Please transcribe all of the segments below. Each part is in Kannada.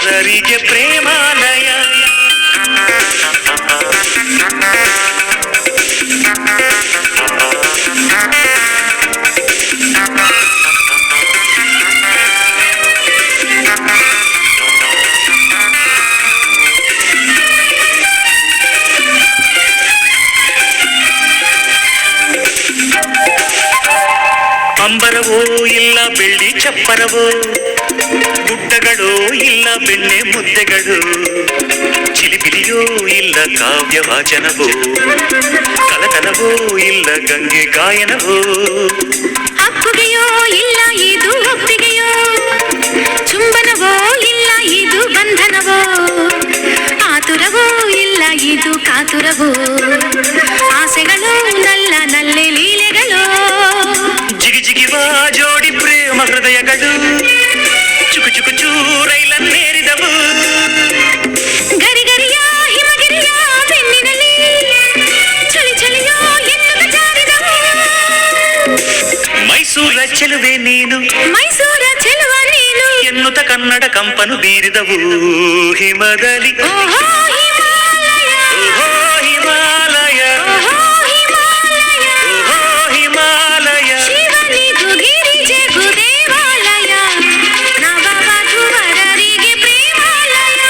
ವರರಿಗೆ ಪ್ರೇಮಾಲಯ. ಅಂಬರವೋ ಇಲ್ಲ ಬೆಳ್ಳಿ ಚಪ್ಪರವೋ, ಗುಡ್ಡಗಳೋ ಇಲ್ಲ ಬೆಣ್ಣೆ ಮುದ್ದೆಗಳು, ಚಿಲಿಪಿಲಿಯೋ ಇಲ್ಲ ಕಾವ್ಯ ವಾಚನವೋ, ಕಲಕಲವೋ ಇಲ್ಲ ಗಂಗೆ ಗಾಯನವೋ, ಅಪ್ಪುಗೆಯೋ ಇಲ್ಲ ಇದು ಒಪ್ಪಿಗೆಯೋ, ಚುಂಬನವೋ ಇಲ್ಲ ಇದು ಬಂಧನವೋ, ಆತುರವೋ ಇಲ್ಲ ಇದು ಕಾತುರವೋ, ಆಸೆಗಳು ನಲ್ಲ ನಲ್ಲೆ ಲೀಲೆಗಳು, ಜಿಗಿ ಜಿಗಿವ ಜೋಡಿ ಪ್ರೇಮ ಹೃದಯಗಳು, ಚುಕು ಚುಕು ಚೂರೈಲನ್ನೇರಿದವು, ಗರಿಗರಿಯ ಹಿಮಗಿರಿಯ ಬೆನ್ನಿನಲ್ಲಿ ಚಳಿ ಚಳಿಯೋ ಎನ್ನುತ್ತ ಜಾರಿದವು. ಮೈಸೂರ ಚೆಲುವೆ ನೀನು, ಮೈಸೂರ ಚೆಲುವ ನೀನು ಎನ್ನುತ್ತ ಕನ್ನಡ ಕಂಪನು ಬೀರಿದವು. ಹಿಮದಲ್ಲಿ ಓಹೋ ಹಿಮಾಲಯ, ಓಹೋ ಹಿಮಾಲಯ, ಓಹೋ ಹಿಮಾಲಯ, ಓಹೋ ಹಿಮಾಲಯ. ಶಿವನಿದು ಗಿರಿಜೆಗೂ ದೇವಾಲಯ, ನವವಧುವರರಿಗೆ ಪ್ರೇಮಾಲಯ.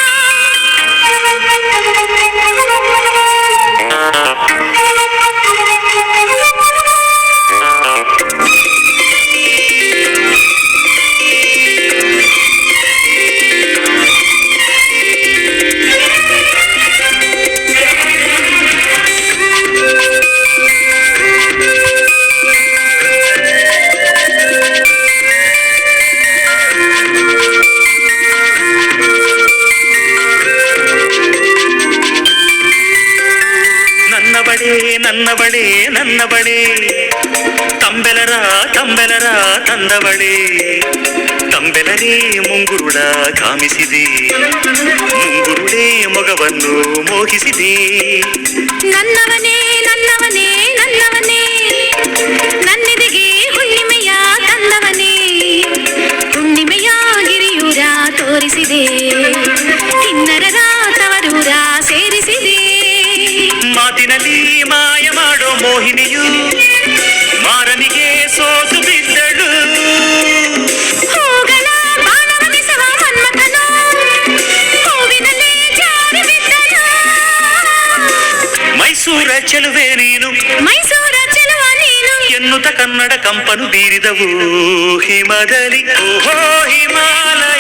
ನನ್ನವಳೇ ನನ್ನವಳೇ, ತಂಬೆಲರ ತಂಬೆಲರ ತಂದವಳೇ, ತಂಬೆಲರೇ ಮುಂಗುರುಳ ಕಾಮಿಸಿದೆ, ಮುಂಗುರುಳೇ ಮೊಗವನ್ನು ಮೋಹಿಸಿದೆ. ನನ್ನವನೇ ನನ್ನವನೇ ನನ್ನವನೇ, ನನ್ನೆದೆಗೆ ಹುಣ್ಣಿಮೆಯ ತಂದವನೇ, ಹುಣ್ಣಿಮೆಯ ಗಿರಿಯೂರ ತೋರಿಸಿದೆ, ಕಿನ್ನರರ ತವರೂರ ಸೇರಿಸಿದೆ. ಮಾತಿನಲ್ಲಿ ಮಾಯ ಮಾಡೋ ಮೋಹಿನಿಯು ಮಾರನಿಗೆ ಸೋತು ಬಿದ್ದಳು, ಹೂಗಳ ಬಾಣವನಿಸುವ ಮನ್ಮಥನು ಹೂವಿನಲ್ಲಿ ಜಾರಿ ಬಿದ್ದನು. ಮೈಸೂರ ಚೆಲುವೆ ನೀನು, ಮೈಸೂರ ಚೆಲುವ ನೀನು ಎನ್ನುತ್ತ ಕನ್ನಡ ಕಂಪನು ಬೀರಿದವು. ಹಿಮದಲ್ಲಿ ಓಹೋ ಹಿಮಾಲಯ.